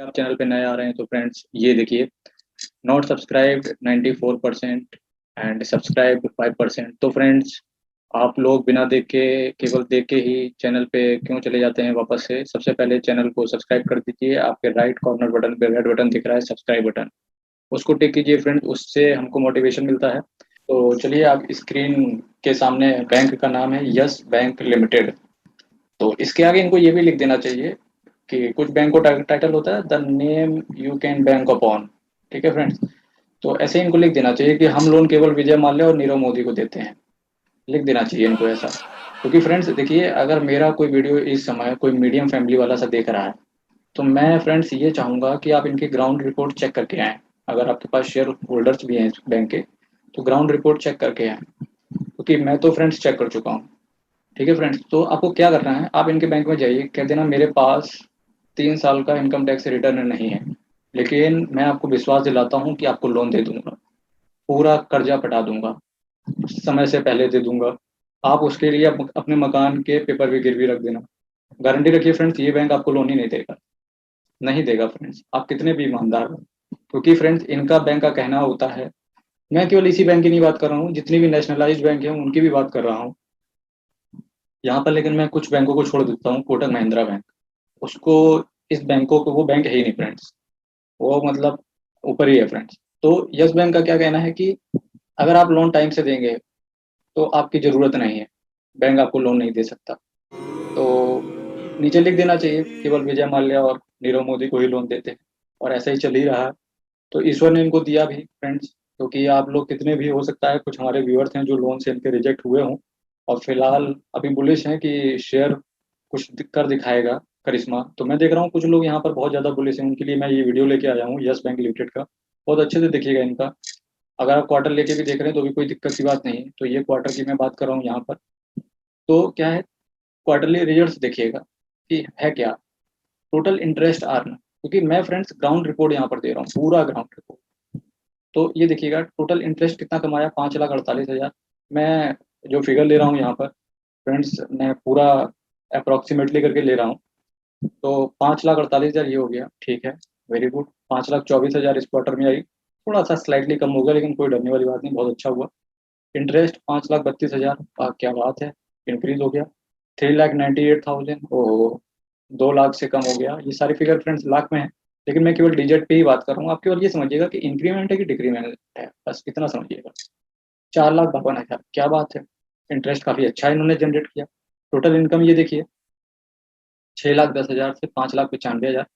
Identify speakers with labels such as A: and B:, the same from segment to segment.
A: आप चैनल पे नए आ रहे हैं तो फ्रेंड्स ये देखिए, नॉट सब्सक्राइब्ड 94% एंड सब्सक्राइब्ड 5%। तो फ्रेंड्स, आप लोग बिना देख के, केवल देख के ही चैनल पे क्यों चले जाते हैं वापस से? सबसे पहले चैनल को सब्सक्राइब कर दीजिए। आपके राइट कॉर्नर बटन पे रेड बटन दिख रहा है, सब्सक्राइब बटन, उसको टिक कीजिए फ्रेंड्स। उससे हमको मोटिवेशन मिलता है। तो चलिए, आप स्क्रीन के सामने बैंक का नाम है यस बैंक लिमिटेड। तो इसके आगे इनको ये भी लिख देना चाहिए कि कुछ बैंक को टाइटल होता है the name you can bank upon. ठीक है फ्रेंड्स, तो ऐसे ही इनको लिख देना चाहिए कि हम लोन केवल विजय माल्या और नीरव मोदी को देते हैं। लिख देना चाहिए इनको ऐसा। क्योंकि फ्रेंड्स देखिए, अगर मेरा कोई वीडियो इस समय कोई मीडियम फैमिली वाला सा देख रहा है, तो मैं फ्रेंड्स ये चाहूंगा कि आप इनकी ग्राउंड रिपोर्ट चेक करके आएँ। अगर आपके पास शेयर होल्डर्स भी हैं इस बैंक के, तो ग्राउंड रिपोर्ट चेक करके आएँ। क्योंकि मैं तो फ्रेंड्स चेक कर चुका हूँ। ठीक है फ्रेंड्स, तो आपको क्या करना है, आप इनके बैंक में जाइए, कह देना मेरे पास 3 साल का इनकम टैक्स रिटर्न नहीं है, लेकिन मैं आपको विश्वास दिलाता हूँ कि आपको लोन दे दूंगा, पूरा कर्जा पटा दूंगा, समय से पहले दे दूंगा। आप उसके लिए अपने मकान के पेपर भी गिरवी रख देना। गारंटी रखिए फ्रेंड्स, ये बैंक आपको लोन ही नहीं देगा। नहीं देगा फ्रेंड्स, आप कितने भी ईमानदार हो। क्योंकि फ्रेंड्स, इनका बैंक का कहना होता है, मैं केवल इसी बैंक की नहीं बात कर रहा हूँ, जितनी भी नेशनलाइज्ड बैंक है उनकी भी बात कर रहा हूँ यहाँ पर। लेकिन मैं कुछ बैंकों को छोड़ देता हूँ, कोटक महिंद्रा बैंक, उसको, इस बैंकों को, वो बैंक है ही नहीं फ्रेंड्स। वो मतलब ऊपर ही है फ्रेंड्स। तो यस बैंक का क्या कहना है कि अगर आप लोन टाइम से देंगे तो आपकी ज़रूरत नहीं है, बैंक आपको लोन नहीं दे सकता। तो नीचे लिख देना चाहिए केवल विजय माल्या और नीरव मोदी को ही लोन देते हैं, और ऐसा ही चल ही रहा है। तो ईश्वर ने इनको दिया भी फ्रेंड्स, क्योंकि आप लोग कितने भी, हो सकता है कुछ हमारे व्यूअर्स हैं जो लोन से इनके रिजेक्ट हुए हों, और फिलहाल अभी बुलिश हैं कि शेयर कुछ कर दिखाएगा करिश्मा। तो मैं देख रहा हूँ कुछ लोग यहाँ पर बहुत ज़्यादा बुलिश हैं, उनके लिए मैं ये वीडियो लेके आया हूँ यस बैंक लिमिटेड का। बहुत अच्छे से देखिएगा इनका। अगर आप क्वार्टर लेके भी देख रहे हैं तो भी कोई दिक्कत की बात नहीं है। तो ये क्वार्टर की मैं बात कर रहा हूँ यहाँ पर। तो क्या है, क्वार्टरली रिजल्ट्स देखिएगा कि है क्या, टोटल इंटरेस्ट अर्न। क्योंकि मैं फ्रेंड्स ग्राउंड रिपोर्ट यहाँ पर दे रहा हूँ, पूरा ग्राउंड रिपोर्ट। तो ये देखिएगा टोटल इंटरेस्ट कितना कमाया, 5,48,000। मैं जो फिगर ले रहा हूँ यहाँ पर फ्रेंड्स, मैं पूरा अप्रोक्सीमेटली करके ले रहा हूँ। तो 5,48,000 ये हो गया, ठीक है, वेरी गुड। 5,24,000 इस क्वार्टर में आई, थोड़ा सा स्लाइटली कम हो गया, लेकिन कोई डरने वाली बात नहीं, बहुत अच्छा हुआ। इंटरेस्ट 5,32,000, क्या बात है, इंक्रीज हो गया। 3,98,000, ओहो, 2 लाख से कम हो गया। ये सारी फिगर फ्रेंड्स लाख में है, लेकिन मैं केवल डिजिट पे ही बात कर रहा हूँ। आप केवल ये समझिएगा कि इंक्रीमेंट है कि डिक्रीमेंट है, बस इतना समझिएगा। 4,52,000, क्या बात है, इंटरेस्ट काफी अच्छा इन्होंने जनरेट किया। टोटल इनकम ये देखिए, 6,10,000 से 5,95,000,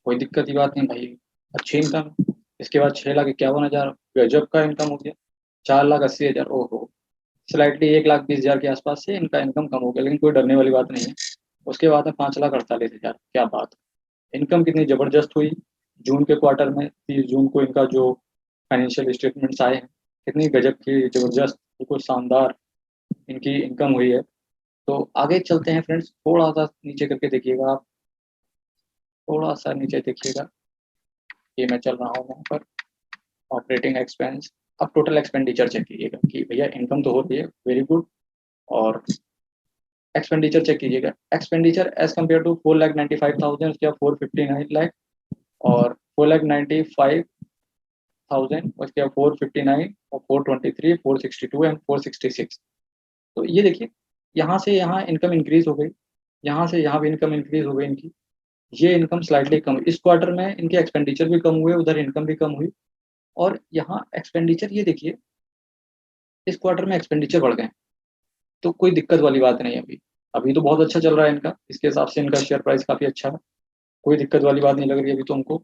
A: कोई दिक्कत की बात नहीं भाई, अच्छी इनकम है। इसके बाद 6,51,000, गजब का इनकम हो गया। 4,80,000, ओहो, स्लाइटली 1,20,000 के आसपास से इनका इनकम कम हो गया, लेकिन कोई डरने वाली बात नहीं है। उसके बाद में 5,48,000, क्या बात है, इनकम कितनी जबरदस्त हुई। जून के क्वार्टर में 30 जून को इनका जो फाइनेंशियल स्टेटमेंट्स आए हैं, कितनी गजब की, जबरदस्त, बिल्कुल शानदार इनकी इनकम हुई है। तो आगे चलते हैं फ्रेंड्स, थोड़ा सा नीचे करके देखिएगा आप, थोड़ा सा नीचे देखिएगा। ये मैं चल रहा हूँ यहाँ पर, ऑपरेटिंग एक्सपेंस। अब टोटल एक्सपेंडिचर चेक कीजिएगा कि भैया इनकम तो हो रही है, वेरी गुड। और एक्सपेंडिचर चेक कीजिएगा, एक्सपेंडिचर एज कम्पेयर टू 4,95,000 उसके बाद 459 लाख, और 4,95,000 उसके बाद 459, और 423, 462 एंड 466। तो ये देखिए, यहाँ से यहाँ इनकम इंक्रीज हो गई, यहाँ से यहाँ भी इनकम इंक्रीज हो गई इनकी। ये इनकम स्लाइटली कम, इस क्वार्टर में इनके एक्सपेंडिचर भी कम हुए, उधर इनकम भी कम हुई। और यहाँ एक्सपेंडिचर ये देखिए, इस क्वार्टर में एक्सपेंडिचर बढ़ गए। तो कोई दिक्कत वाली बात नहीं है अभी। अभी तो बहुत अच्छा चल रहा है इनका, इसके हिसाब से इनका शेयर प्राइस काफी अच्छा है। कोई दिक्कत वाली बात नहीं लग रही अभी तो हमको।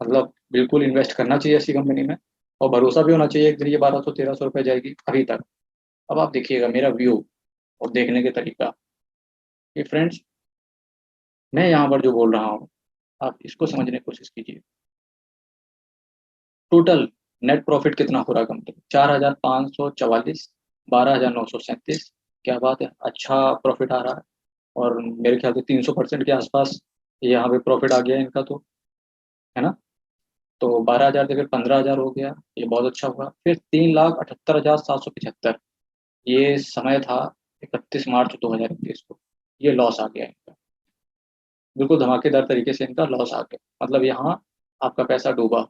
A: मतलब बिल्कुल इन्वेस्ट करना चाहिए ऐसी कंपनी में, और भरोसा भी होना चाहिए, एक दिन ये 1,200-1,300 रुपये जाएगी अभी तक। अब आप देखिएगा मेरा व्यू और देखने के तरीका, कि फ्रेंड्स मैं यहाँ पर जो बोल रहा हूँ, आप इसको समझने की कोशिश कीजिए। टोटल नेट प्रॉफिट कितना हो रहा है कंपनी, 4,544, 12,937। क्या बात है, अच्छा प्रॉफिट आ रहा है। और मेरे ख्याल से 300% के आसपास यहाँ पे प्रॉफिट आ गया है इनका, तो है ना। तो 12,000 से फिर 15,000 हो गया, ये बहुत अच्छा हुआ। फिर 3,78,775, ये समय था 31 मार्च 2021 को, ये लॉस आ गया इनका। बिल्कुल धमाकेदार तरीके से इनका लॉस आ गया, मतलब यहाँ आपका पैसा डूबा,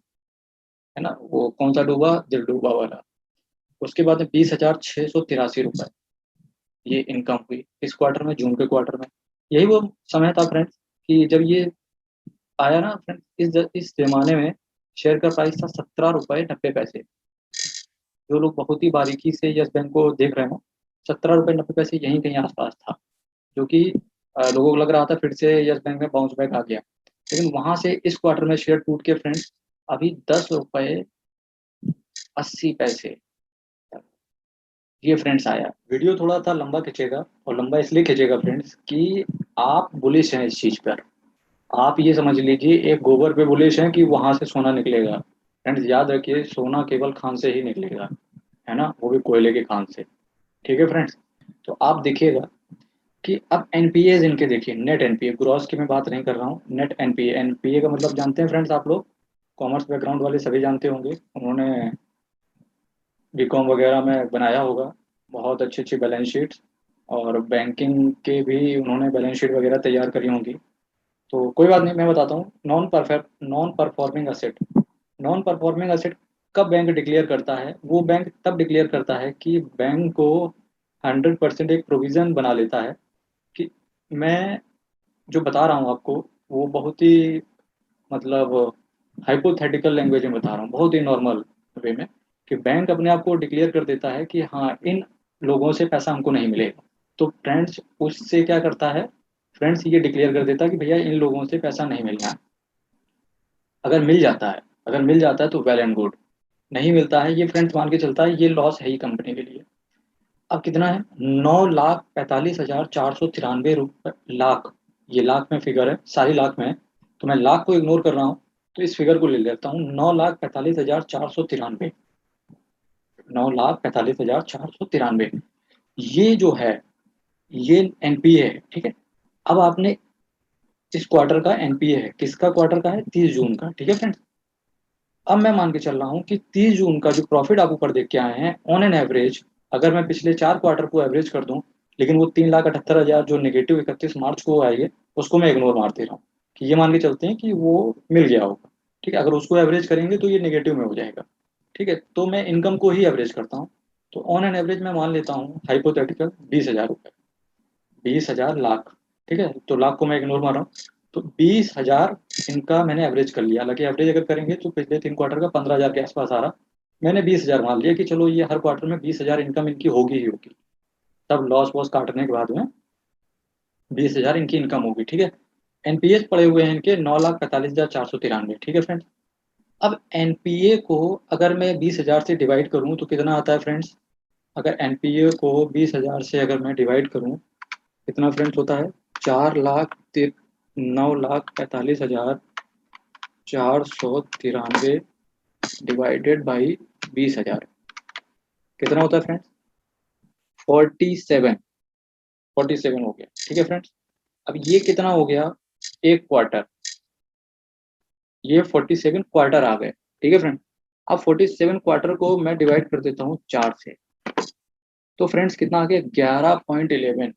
A: है ना। वो कौन सा डूबा, दिल डूबा वाला। उसके बाद 20,683 रुपए ये इनकम हुई इस क्वार्टर में, जून के क्वार्टर में। यही वो समय था फ्रेंड्स कि जब ये आया ना फ्रेंड्स, इस जमाने में शेयर का प्राइस था 17 रुपए 90 पैसे। जो लोग बहुत ही बारीकी से यस बैंक को देख रहे हो, 17 रुपए 90 पैसे यहीं कहीं आसपास था, जो कि लोगों को लग रहा था फिर से यस बैंक में बाउंस बैक आ गया। लेकिन वहां से इस क्वार्टर में शेयर टूट के फ्रेंड्स अभी 10 रुपए 80 पैसे ये फ्रेंड्स आया। वीडियो थोड़ा सा लंबा खींचेगा, और लंबा इसलिए खींचेगा फ्रेंड्स कि आप बुलिश हैं इस चीज पर। आप ये समझ लीजिए एक गोबर पे बुलिश हैं कि वहां से सोना निकलेगा। फ्रेंड्स याद रखिए, सोना केवल खान से ही निकलेगा, है ना, वो भी कोयले के खान से। ठीक है फ्रेंड्स। तो आप देखिएगा कि अब एनपीए इनके देखिए, नेट एनपीए, ग्रॉस की मैं बात नहीं कर रहा हूँ, नेट एनपीए। एनपीए का मतलब जानते हैं फ्रेंड्स आप लोग, कॉमर्स बैकग्राउंड वाले सभी जानते होंगे, उन्होंने बीकॉम वगैरह में बनाया होगा बहुत अच्छी अच्छी बैलेंस शीट, और बैंकिंग के भी उन्होंने बैलेंस शीट वगैरह तैयार करी होंगी। तो कोई बात नहीं, मैं बताता हूँ। Non performing asset, non performing asset कब बैंक डिक्लेयर करता है? वो बैंक तब डिक्लेयर करता है कि बैंक को 100% एक प्रोविजन बना लेता है कि मैं जो बता रहा हूँ आपको, वो बहुत ही मतलब हाइपोथेटिकल लैंग्वेज में बता रहा हूँ, बहुत ही नॉर्मल वे में, कि बैंक अपने आप को डिक्लेयर कर देता है कि हाँ इन लोगों से पैसा हमको नहीं मिलेगा। तो फ्रेंड्स उससे क्या करता है, फ्रेंड्स ये डिक्लेयर कर देता है कि भैया इन लोगों से पैसा नहीं मिलना है। अगर मिल जाता है, अगर मिल जाता है तो वेल एंड गुड, नहीं मिलता है ये फ्रेंड्स मान के चलता है ये लॉस है ही कंपनी के लिए। अब कितना है, 9,45,493 रुपये, लाख, ये लाख में फिगर है, सारी लाख में है, तो मैं लाख को इग्नोर कर रहा हूँ, तो इस फिगर को ले लेता हूँ, 9,45,493, 9,45,493, ये जो है ये एनपीए है। ठीक है। अब आपने इस क्वार्टर का एनपीए है, किसका क्वार्टर का है, 30 जून का। ठीक है फ्रेंड्स। अब मैं मान के चल रहा हूँ कि 30 जून का जो प्रॉफिट आप ऊपर देख के आए हैं ऑन एन एवरेज, अगर मैं पिछले 4 क्वार्टर को एवरेज कर दूं, लेकिन वो 3,78,000 जो नेगेटिव 31 मार्च को आई है उसको मैं इग्नोर मार दे रहा हूँ, कि ये मान के चलते हैं कि वो मिल गया होगा। ठीक है। अगर उसको एवरेज करेंगे तो ये नेगेटिव में हो जाएगा। ठीक है। तो मैं इनकम को ही एवरेज करता हूँ। तो ऑन एन एवरेज मैं मान लेता हूँ हाइपोथेटिकल 20,000 रुपये, 20,000 लाख। ठीक है। तो लाख को मैं इग्नोर मार रहा हूँ। तो 20,000 इनका मैंने एवरेज कर लिया। हालांकि एवरेज अगर करेंगे तो पिछले 3 क्वार्टर का 15,000 के आसपास आ रहा। मैंने 20,000 मान लिया कि चलो ये हर क्वार्टर में 20,000 इनकम इनकी होगी ही होगी। तब लॉस वॉस काटने के बाद में 20,000 इनकी इनकम होगी। ठीक है। एनपीएस पड़े हुए हैं इनके 9,45,493। ठीक है फ्रेंड्स। अब एनपीए को अगर मैं 20,000 से डिवाइड करूं तो कितना आता है फ्रेंड्स? अगर एनपीए को 20,000 से अगर मैं डिवाइड करूं, कितना फ्रेंड्स होता है? 9,43,45,493 डिवाइडेड बाई 20,000, कितना होता है फ्रेंड्स? 47, 47 हो गया। ठीक है फ्रेंड्स। अब ये कितना हो गया, एक क्वार्टर, ये 47 क्वार्टर आ गए। ठीक है फ्रेंड। अब 47 क्वार्टर को मैं डिवाइड कर देता हूँ 4 से, तो फ्रेंड्स कितना आ गया, 11.11,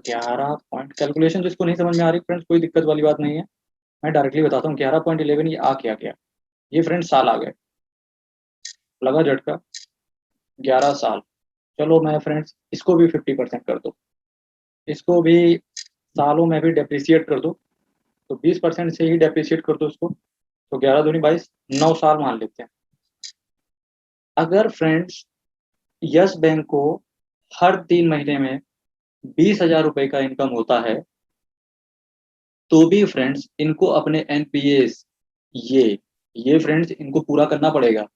A: 11 पॉइंट। कैलकुलेशन जिसको नहीं समझ में आ रही फ्रेंड्स, कोई दिक्कत वाली बात नहीं है, मैं डायरेक्टली बताता हूँ। 11.11 ये आ क्या गया, ये फ्रेंड्स साल आ गए, लगा झटका, 11 साल। चलो मैं फ्रेंड्स इसको भी 50% कर दो, इसको भी सालों में भी डेप्रिसिएट कर दो, तो 20% से ही डेप्रिसिएट कर दो इसको, तो 11 दूनी 22, 9 साल मान लेते हैं। अगर फ्रेंड्स यस बैंक को हर 3 महीने में 20,000 रुपए का इनकम होता है, तो भी फ्रेंड्स इनको अपने एनपीएस, ये फ्रेंड्स इनको पूरा करना पड़ेगा।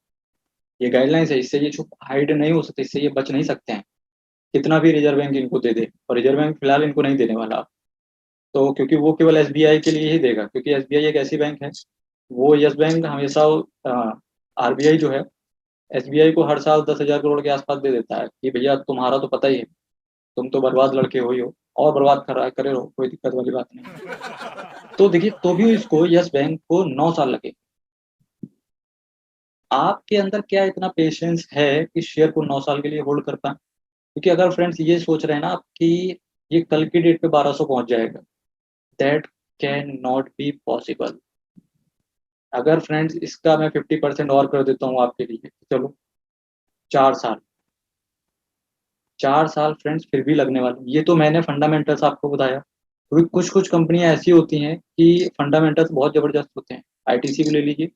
A: ये गाइडलाइंस है, इससे ये छुप हाइड नहीं हो सकते, इससे ये बच नहीं सकते हैं, कितना भी रिजर्व बैंक इनको दे दे। और रिजर्व बैंक फिलहाल इनको नहीं देने वाला, तो क्योंकि वो केवल एसबीआई के लिए ही देगा, क्योंकि एसबीआई एक ऐसी बैंक है, वो यस बैंक हमेशा, आरबीआई जो है एसबीआई को हर साल 10,000 करोड़ के आसपास दे देता है कि भैया तुम्हारा तो पता ही है, तुम तो बर्बाद लड़के हो ही हो, और बर्बाद कर रहा करे रहो, कोई दिक्कत वाली बात नहीं। तो देखिए, तो भी इसको यस बैंक को 9 साल लगे। आपके अंदर क्या इतना पेशेंस है कि शेयर को 9 साल के लिए होल्ड कर पाए? क्योंकि अगर फ्रेंड्स ये सोच रहे हैं ना आप कि ये कल की डेट पे 1,200 पहुंच जाएगा, that can not be possible. अगर फ्रेंड्स इसका मैं 50% और कर देता हूँ आपके लिए, चलो 4 साल, 4 साल फ्रेंड्स फिर भी लगने वाले। ये तो मैंने फंडामेंटल्स आपको बताया, क्योंकि कुछ कुछ कंपनियां ऐसी होती हैं कि फंडामेंटल्स बहुत जबरदस्त होते हैं। आईटीसी भी ले लीजिए,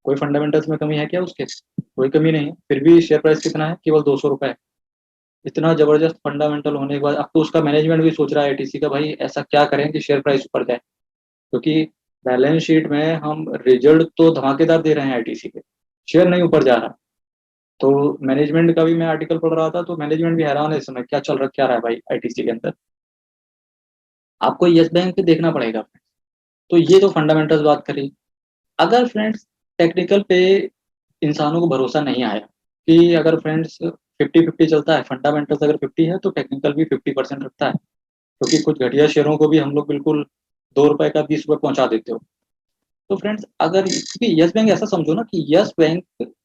A: कोई फंडामेंटल्स में कमी है क्या उसके? कोई कमी नहीं है, फिर भी शेयर प्राइस कितना है, केवल 200 रुपए है। इतना जबरदस्त फंडामेंटल होने के बाद अब तो उसका मैनेजमेंट भी सोच रहा है आईटीसी का, भाई ऐसा क्या करें कि शेयर प्राइस ऊपर जाए, क्योंकि बैलेंस शीट में हम रिजल्ट तो धमाकेदार दे रहे हैं आईटीसी के, शेयर नहीं ऊपर जा रहा। तो मैनेजमेंट का भी मैं आर्टिकल पढ़ रहा था, तो मैनेजमेंट भी हैरान है इस समय क्या रहा है भाई आईटीसी के अंदर। आपको यस बैंक पे देखना पड़ेगा। तो ये तो फंडामेंटल्स बात करी। अगर फ्रेंड्स टेक्निकल पे इंसानों को भरोसा नहीं आया, कि अगर फ्रेंड्स 50-50 चलता है, फंडामेंटल्स अगर 50 है तो टेक्निकल भी 50% रखता है, क्योंकि कुछ घटिया शेयरों को भी हम लोग बिल्कुल 2 रुपए का 20 रुपए पहुंचा देते हो। तो फ्रेंड्स अगर, क्योंकि यस बैंक ऐसा समझो ना कि यस बैंक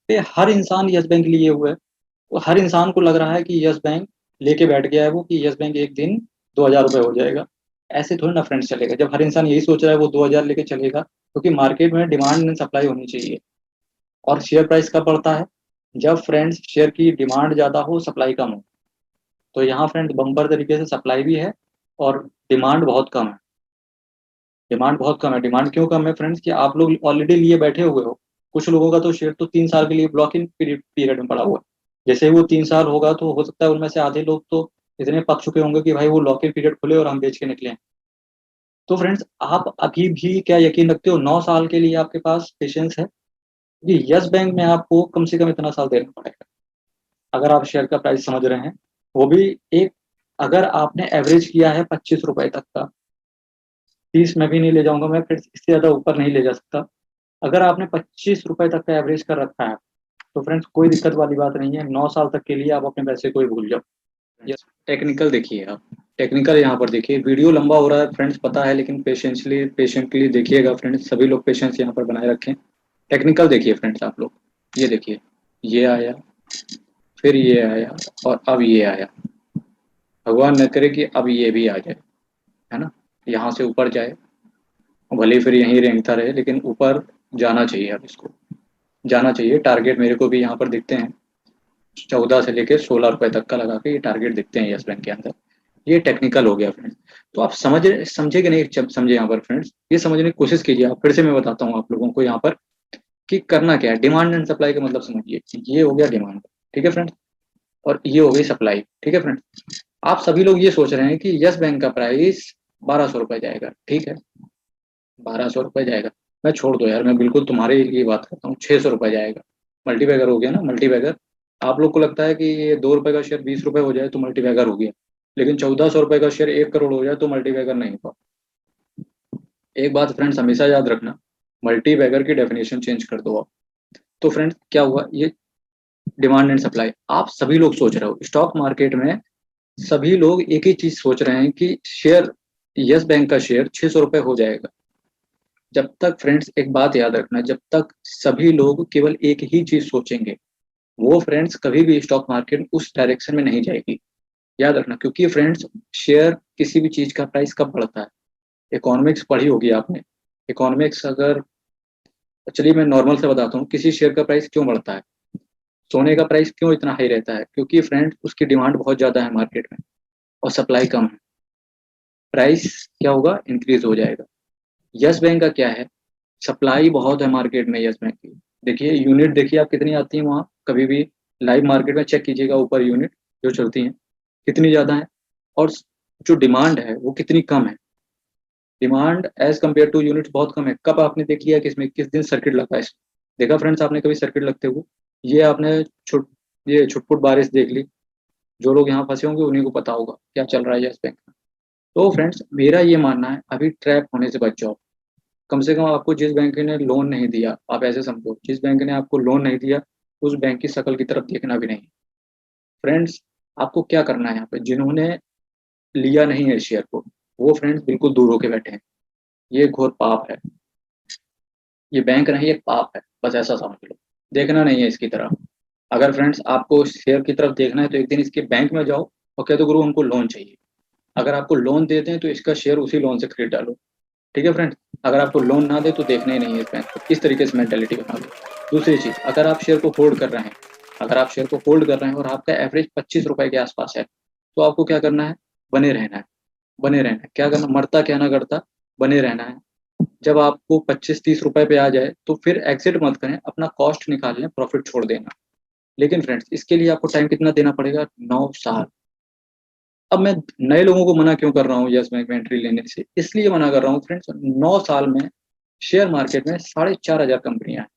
A: पे हर इंसान यस बैंक लिए हुए है, तो हर इंसान को लग रहा है कि यस बैंक लेके बैठ गया है वो, कि यस बैंक एक दिन 2,000 रुपये हो जाएगा। ऐसे थोड़ी ना फ्रेंड्स चलेगा, जब हर इंसान यही सोच रहा है वो 2,000 लेके चलेगा, क्योंकि मार्केट में डिमांड एंड सप्लाई होनी चाहिए। और शेयर प्राइस कब बढ़ता है? जब फ्रेंड्स शेयर की डिमांड ज्यादा हो, सप्लाई कम हो। तो यहाँ फ्रेंड्स बम्पर तरीके से सप्लाई भी है और डिमांड बहुत कम है। डिमांड बहुत कम है। डिमांड क्यों कम है फ्रेंड्स? कि आप लोग ऑलरेडी लिए बैठे हुए हो। कुछ लोगों का तो शेयर तो 3 साल के लिए ब्लॉक इन पीरियड में पड़ा हुआ है। जैसे ही वो 3 साल होगा तो हो सकता है उनमें से आधे लोग तो इतने पक चुके होंगे कि भाई वो लॉक इन पीरियड खुले और हम बेच के निकले हैं। तो फ्रेंड्स आप अभी भी क्या यकीन रखते हो 9 साल के लिए आपके पास पेशेंस है? जी, यस बैंक में आपको कम से कम इतना साल देना पड़ेगा, अगर आप शेयर का प्राइस समझ रहे हैं। वो भी एक, अगर आपने एवरेज किया है 25 रुपए तक का, 30 में भी नहीं ले जाऊंगा मैं, फिर इससे ज्यादा ऊपर नहीं ले जा सकता। अगर आपने 25 रुपए तक का एवरेज कर रखा है, तो फ्रेंड्स कोई दिक्कत वाली बात नहीं है, 9 साल तक के लिए आप अपने पैसे को ही भूल जाओ। यस, टेक्निकल देखिए आप, टेक्निकल यहाँ पर देखिए। वीडियो लंबा हो रहा है फ्रेंड्स पता है, लेकिन पेशेंटली देखिएगा फ्रेंड्स, सभी लोग पेशेंस यहाँ पर बनाए रखें। टेक्निकल देखिए फ्रेंड्स आप लोग, ये देखिए, ये आया, फिर ये आया, और अब ये आया। भगवान न करे कि अब ये भी आ जाए, है ना, यहाँ से ऊपर जाए, भले ही फिर यहीं रेंगता रहे, लेकिन ऊपर जाना चाहिए। अब इसको जाना चाहिए। टारगेट मेरे को भी यहाँ पर दिखते हैं, 14 से लेके 16 रुपए तक का लगा के ये टारगेट दिखते हैं यस बैंक के अंदर। ये टेक्निकल हो गया फ्रेंड्स। तो आप समझे कि नहीं, जब समझे यहाँ पर फ्रेंड्स, ये समझने की कोशिश कीजिए आप। फिर से मैं बताता हूँ आप लोगों को यहाँ पर कि करना क्या है। डिमांड एंड सप्लाई का मतलब समझिए। ये हो गया डिमांड, ठीक है फ्रेंड्स, और ये हो गई सप्लाई, ठीक है फ्रेंड्स। आप सभी लोग ये सोच रहे हैं कि यस बैंक का प्राइस 1200 रुपये जाएगा, ठीक है, 1200 रुपये जाएगा। मैं छोड़ दो यार, मैं बिल्कुल तुम्हारे लिए बात करता हूँ, 600 रुपये जाएगा। मल्टीबैगर हो गया ना, मल्टीबैगर। आप लोग को लगता है कि ये 2 रुपए का शेयर 20 रुपए हो जाए तो मल्टीबैगर हो गया, लेकिन 1400 रुपये का शेयर 1 करोड़ हो जाए तो मल्टीबैगर नहीं हुआ। एक बात फ्रेंड्स हमेशा याद रखना, मल्टीबैगर की डेफिनेशन चेंज कर दो आप। तो फ्रेंड्स क्या हुआ, ये डिमांड एंड सप्लाई। आप सभी लोग सोच रहे हो स्टॉक मार्केट में, सभी लोग एक ही चीज सोच रहे हैं कि शेयर, यस बैंक का शेयर 600 रुपये हो जाएगा। जब तक फ्रेंड्स एक बात याद रखना, जब तक सभी लोग केवल एक ही चीज सोचेंगे, वो फ्रेंड्स कभी भी स्टॉक मार्केट उस डायरेक्शन में नहीं जाएगी। याद रखना, क्योंकि फ्रेंड्स शेयर किसी भी चीज का प्राइस कब बढ़ता है? इकोनॉमिक्स पढ़ी होगी आपने। इकोनॉमिक्स अगर, चलिए मैं नॉर्मल से बताता हूँ, किसी शेयर का प्राइस क्यों बढ़ता है? सोने का प्राइस क्यों इतना हाई रहता है? क्योंकि फ्रेंड्स उसकी डिमांड बहुत ज्यादा है मार्केट में और सप्लाई कम है। प्राइस क्या होगा? इंक्रीज हो जाएगा। यस बैंक का क्या है? सप्लाई बहुत है मार्केट में यस बैंक की। देखिए यूनिट, देखिए आप कितनी आती है वहाँ, कभी भी लाइव मार्केट में चेक कीजिएगा ऊपर यूनिट जो चलती हैं कितनी ज़्यादा है, और जो डिमांड है वो कितनी कम है। Demand as compared to unit बहुत कम है। कब आपने देख लिया किसमें किस दिन सर्किट लगा है? देखा फ्रेंड्स आपने कभी सर्किट लगते हुए? ये आपने छुट ये छुटपुट बारिश देख ली। जो लोग यहाँ फंसे होंगे उन्हीं को पता होगा क्या चल रहा है यस बैंक में। तो फ्रेंड्स मेरा ये मानना है, अभी ट्रैप होने से बच जाओ। कम से कम आपको जिस बैंक ने लोन नहीं दिया, आप ऐसे समझो, जिस बैंक ने आपको लोन नहीं दिया उस बैंक की शक्ल की तरफ देखना भी नहीं। फ्रेंड्स आपको क्या करना है यहाँ पे, जिन्होंने लिया नहीं है शेयर को, वो फ्रेंड्स बिल्कुल दूर होके बैठे हैं। ये घोर पाप है। ये बैंक नहीं, एक पाप है, बस ऐसा समझ लो। देखना नहीं है इसकी तरफ। अगर फ्रेंड्स आपको शेयर की तरफ देखना है तो एक दिन इसके बैंक में जाओ और कह दो गुरु हमको लोन चाहिए। अगर आपको लोन देते हैं तो इसका शेयर उसी लोन से खरीद डालो। ठीक है फ्रेंड्स, अगर आपको लोन ना दे तो देखना ही नहीं है इस बैंक को, इस तरीके से मेंटेलिटी बना लो। दूसरी चीज, अगर आप शेयर को होल्ड कर रहे हैं, अगर आप शेयर को होल्ड कर रहे हैं और आपका एवरेज 25 रुपए के आसपास है, तो आपको क्या करना है, बने रहना है। बने रहना है, क्या करना, मरता क्या ना करता, बने रहना है। जब आपको 25-30 रुपए पे आ जाए तो फिर एग्जिट मत करें, अपना कॉस्ट निकाल लें, प्रॉफिट छोड़ देना। लेकिन फ्रेंड्स इसके लिए आपको टाइम कितना देना पड़ेगा, 9 साल। अब मैं नए लोगों को मना क्यों कर रहा हूँ यस बैंक में एंट्री लेने से, इसलिए मना कर रहा हूँ फ्रेंड्स, 9 साल में शेयर मार्केट में 4,500 कंपनियां हैं।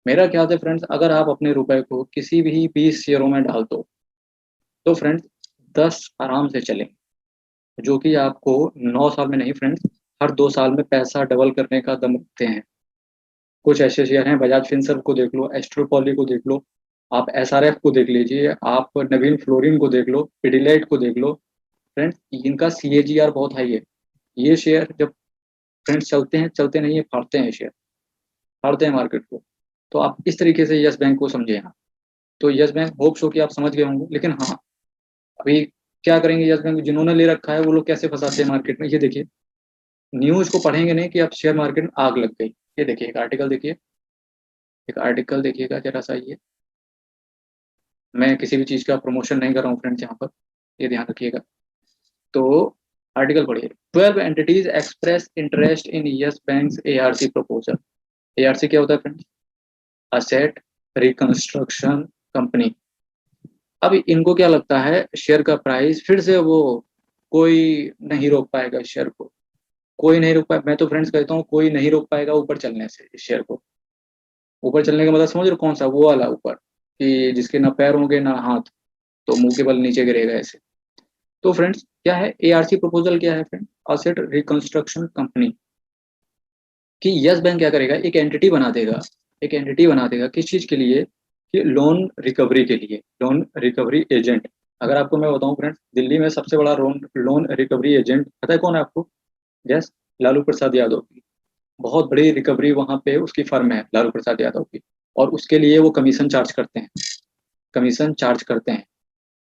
A: मेरा ख्याल है फ्रेंड्स, अगर आप अपने रुपए को किसी भी 20 शेयरों में डाल दो तो फ्रेंड्स 10 आराम से चलेंगे, जो कि आपको 9 साल में नहीं फ्रेंड्स, हर 2 साल में पैसा डबल करने का दम रखते हैं। कुछ ऐसे शेयर हैं, बजाज फिनसर्व को देख लो, एस्ट्रो पॉली को देख लो, आप एसआरएफ को देख लीजिए, आप नवीन फ्लोरिन को देख लो, पिडिलाइट को देख लो। फ्रेंड्स इनका सीएजीआर बहुत हाई है। ये शेयर जब फ्रेंड्स चलते हैं, चलते नहीं है, फाड़ते हैं शेयर, फाड़ते हैं मार्केट को। तो आप इस तरीके से यस बैंक को समझे यहाँ। तो यस बैंक, होप सो कि आप समझ गए होंगे। लेकिन हाँ, अभी क्या करेंगे यस बैंक, जिन्होंने ले रखा है वो लोग कैसे फंसाते हैं मार्केट में, ये देखिए। न्यूज को पढ़ेंगे नहीं कि अब शेयर मार्केट में आग लग गई। ये देखिए एक आर्टिकल देखिए, एक आर्टिकल देखिएगा जरा सा ये। मैं किसी भी चीज़ का प्रमोशन नहीं कर रहा हूँ फ्रेंड्स यहाँ पर, ये ध्यान रखिएगा। तो आर्टिकल पढ़िए, 12 entities express interest in yes banks ARC proposal. ARC क्या होता है फ्रेंड्स, असेट रिकंस्ट्रक्शन कंपनी। अब इनको क्या लगता है, शेयर का प्राइस फिर से वो, कोई नहीं रोक पाएगा इस शेयर को, कोई नहीं रोक पाए। मैं तो फ्रेंड्स कहता हूँ कोई नहीं रोक पाएगा ऊपर चलने से इस शेयर को। ऊपर चलने का मतलब समझ रहे हो कौन सा, वो वाला ऊपर, कि जिसके ना पैर होंगे ना हाथ, तो मुंह के बल नीचे गिरेगा ऐसे। तो फ्रेंड्स क्या है एआरसी प्रपोजल, क्या है फ्रेंड, असेट रिकंस्ट्रक्शन कंपनी। कि यस बैंक क्या करेगा, एक एंटिटी बना देगा, एक एंटिटी बना देगा किस चीज के लिए, कि लोन रिकवरी के लिए, लोन रिकवरी एजेंट। अगर आपको मैं बताऊं फ्रेंड्स, दिल्ली में सबसे बड़ा लोन लोन रिकवरी एजेंट पता है कौन है आपको, यस, लालू प्रसाद यादव की। बहुत बड़ी रिकवरी वहां पे उसकी फर्म है लालू प्रसाद यादव की, और उसके लिए वो कमीशन चार्ज करते हैं, कमीशन चार्ज करते हैं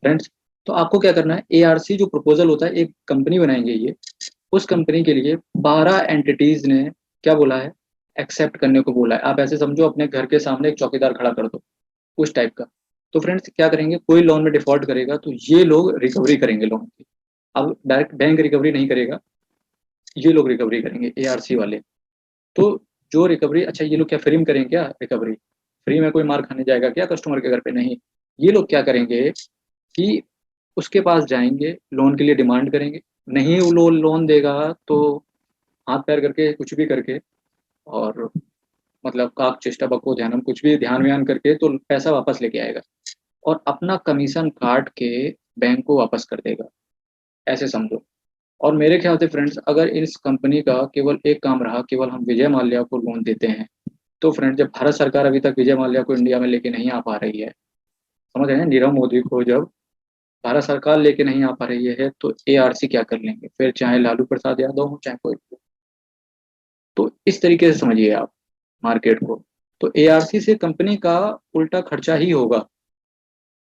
A: फ्रेंड्स। तो आपको क्या करना है, एआरसी जो प्रपोजल होता है, एक कंपनी बनाएंगे ये, उस कंपनी के लिए 12 एंटिटीज ने क्या बोला है, एक्सेप्ट करने को बोला है। आप ऐसे समझो अपने घर के सामने एक चौकीदार खड़ा कर दो, उस टाइप का। तो फ्रेंड्स क्या करेंगे, कोई लोन में डिफॉल्ट करेगा तो ये लोग रिकवरी करेंगे लोन की। अब डायरेक्ट बैंक रिकवरी नहीं करेगा, ये लोग रिकवरी करेंगे एआरसी वाले। तो जो रिकवरी, अच्छा ये लोग क्या फ्री में करेंगे क्या रिकवरी, फ्री में कोई मार खाने जाएगा क्या कस्टमर के घर पे, नहीं। ये लोग क्या करेंगे कि उसके पास जाएंगे, लोन के लिए डिमांड करेंगे, नहीं वो लोन देगा तो हाथ पैर करके कुछ भी करके, और मतलब काक चेष्टा बको ध्यानम, कुछ भी ध्यान व्यान करके तो पैसा वापस लेके आएगा, और अपना कमीशन काट के बैंक को वापस कर देगा, ऐसे समझो। और मेरे ख्याल से फ्रेंड्स, अगर इस कंपनी का केवल एक काम रहा, केवल हम विजय माल्या को लोन देते हैं, तो फ्रेंड्स जब भारत सरकार अभी तक विजय माल्या को इंडिया में लेके नहीं आ पा रही है, समझ रहे हैं, नीरव मोदी को जब भारत सरकार लेके नहीं आ पा रही है, तो एआरसी क्या कर लेंगे फिर, चाहे लालू प्रसाद यादव हो चाहे कोई भी हो। तो इस तरीके से समझिए आप मार्केट को। तो एआरसी से कंपनी का उल्टा खर्चा ही होगा,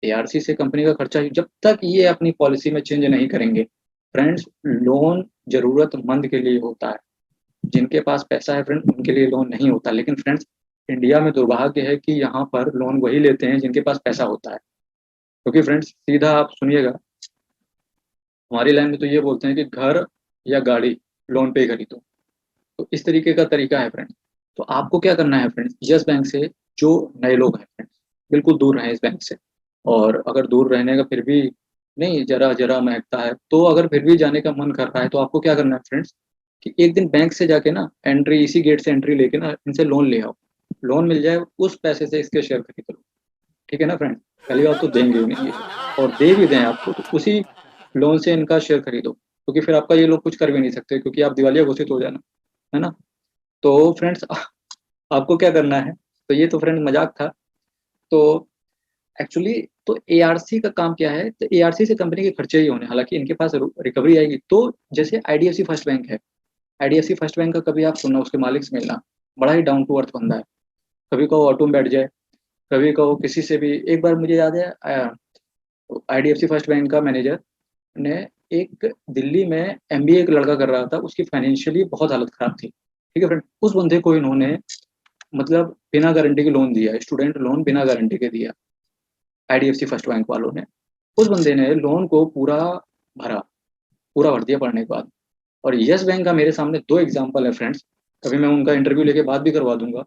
A: एआरसी से कंपनी का खर्चा ही, जब तक ये अपनी पॉलिसी में चेंज नहीं करेंगे। फ्रेंड्स लोन जरूरतमंद के लिए होता है, जिनके पास पैसा है फ्रेंड उनके लिए लोन नहीं होता। लेकिन फ्रेंड्स इंडिया में दुर्भाग्य है कि यहाँ पर लोन वही लेते हैं जिनके पास पैसा होता है। क्योंकि फ्रेंड्स सीधा आप सुनिएगा, हमारी लाइन में तो ये बोलते हैं कि घर या गाड़ी लोन पे ही खरीदो। तो इस तरीके का तरीका है फ्रेंड्स। तो आपको क्या करना है फ्रेंड्स, यस बैंक से जो नए लोग हैं फ्रेंड्स, बिल्कुल दूर रहें इस बैंक से। और अगर दूर रहने का फिर भी नहीं, जरा जरा महकता है, तो अगर फिर भी जाने का मन कर रहा है, तो आपको क्या करना है फ्रेंड्स, कि एक दिन बैंक से जाके ना एंट्री, इसी गेट से एंट्री लेके ना इनसे लोन ले आओ। लोन मिल जाए, उस पैसे से इसके शेयर खरीद लो। ठीक है ना फ्रेंड, पहली बात तो देंगे ही नहीं ये लोग, और दे भी दें आपको तो उसी लोन से इनका शेयर खरीदो, क्योंकि फिर आपका ये लोग कुछ कर भी नहीं सकते, क्योंकि आप दिवालिया घोषित हो जाना, है ना। तो फ्रेंड्स आपको क्या करना है, तो ये तो फ्रेंड मजाक था। तो एक्चुअली तो एआरसी का काम क्या है, तो एआरसी से कंपनी के खर्चे ही होने, हालांकि इनके पास रिकवरी आएगी। तो जैसे आईडीएफसी फर्स्ट बैंक है, आईडीएफसी फर्स्ट बैंक का कभी आप सुनना, उसके मालिक से मिलना, बड़ा ही डाउन टू अर्थ बंदा है। कभी कहो ऑटो में बैठ जाए, कभी कहो किसी से भी। एक बार मुझे याद है आईडीएफसी फर्स्ट बैंक का मैनेजर ने एक दिल्ली में एमबीए एक लड़का कर रहा था, उसकी फाइनेंशियली बहुत हालत खराब थी, ठीक है फ्रेंड। उस बंदे को इन्होंने मतलब बिना गारंटी के लोन दिया, स्टूडेंट लोन बिना गारंटी के दिया, आईडीएफसी फर्स्ट बैंक वालों ने। उस बंदे ने लोन को भरा पूरा भर दिया पढ़ने के बाद। और यस बैंक का मेरे सामने दो एग्जाम्पल है फ्रेंड्स, कभी मैं उनका इंटरव्यू लेके बात भी करवा दूंगा।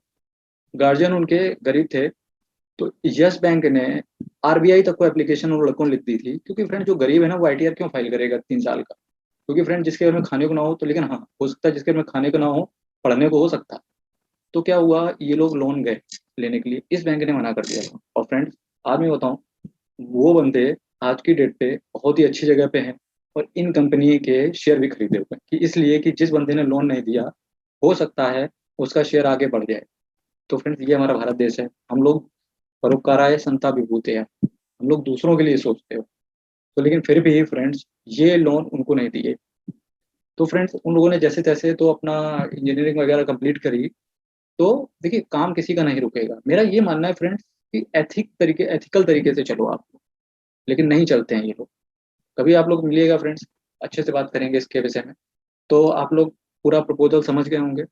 A: गार्जियन उनके गरीब थे, तो यस बैंक ने आरबीआई तक को एप्लीकेशन उन लड़कों ने लिख दी थी, क्योंकि फ्रेंड जो गरीब है ना वो आईटीआर क्यों फाइल करेगा 3 साल का? क्योंकि फ्रेंड जिसके घर में खाने को ना हो तो, लेकिन हाँ हो सकता है जिसके घर में खाने को ना हो पढ़ने को हो सकता है। तो क्या हुआ, ये लोग लोन गए लेने के लिए, इस बैंक ने मना कर दिया था। और फ्रेंड्स आज मैं बताऊं, वो बंदे आज की डेट पे बहुत ही अच्छी जगह पे हैं, और इन कंपनी के शेयर भी खरीदे हुए हैं, कि इसलिए कि जिस बंदे ने लोन नहीं दिया हो सकता है उसका शेयर आगे बढ़ जाए। तो फ्रेंड्स ये हमारा भारत देश है, हम लोग परोपकाराय संता विभूते हैं, हम लोग दूसरों के लिए सोचते हो। तो लेकिन फिर भी फ्रेंड्स ये लोन उनको नहीं दिए। तो फ्रेंड्स उन लोगों ने जैसे तैसे तो अपना इंजीनियरिंग वगैरह कंप्लीट करी। तो देखिए काम किसी का नहीं रुकेगा, मेरा ये मानना है फ्रेंड्स कि एथिकल तरीके से चलो आप। लेकिन नहीं चलते हैं ये लोग। कभी आप लोग मिलिएगा फ्रेंड्स, अच्छे से बात करेंगे इसके विषय में। तो आप लोग पूरा प्रपोजल समझ गए होंगे।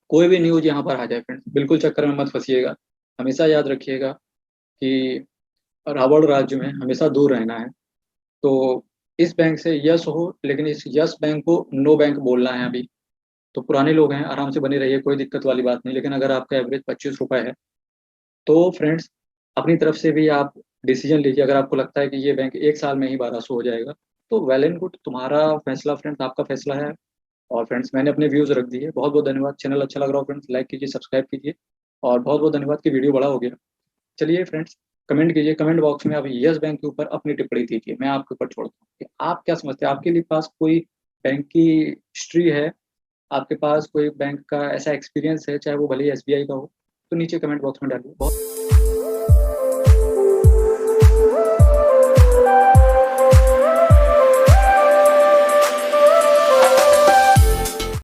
A: कोई भी न्यूज यहाँ पर आ जाए फ्रेंड्स, बिल्कुल चक्कर में मत फंसिएगा। हमेशा याद रखिएगा कि रावण राज्य में हमेशा दूर रहना है। तो इस बैंक से यस हो, लेकिन इस यस बैंक को नो बैंक बोलना है अभी। तो पुराने लोग हैं, आराम से बने रहिए, कोई दिक्कत वाली बात नहीं। लेकिन अगर आपका एवरेज 25 रुपए है तो फ्रेंड्स अपनी तरफ से भी आप डिसीजन लीजिए। अगर आपको लगता है कि ये बैंक 1 साल में ही 1200 हो जाएगा तो वेल एंड गुड, तुम्हारा फैसला फ्रेंड्स, आपका फैसला है। और फ्रेंड्स मैंने अपने व्यूज रख दिए। बहुत बहुत धन्यवाद। चैनल अच्छा लग रहा हो फ्रेंड्स, लाइक कीजिए, सब्सक्राइब कीजिए। और बहुत बहुत धन्यवाद कि वीडियो बड़ा हो गया। चलिए फ्रेंड्स, कमेंट कीजिए, कमेंट बॉक्स में आप यस बैंक के ऊपर अपनी टिप्पणी दीजिए, मैं आपके ऊपर छोड़ता हूँ कि आप क्या समझते हैं। आपके लिए पास कोई बैंक की हिस्ट्री है, आपके पास कोई बैंक का ऐसा एक्सपीरियंस है, चाहे वो भले ही एसबीआई का हो, तो नीचे कमेंट बॉक्स में डालिए। बहुत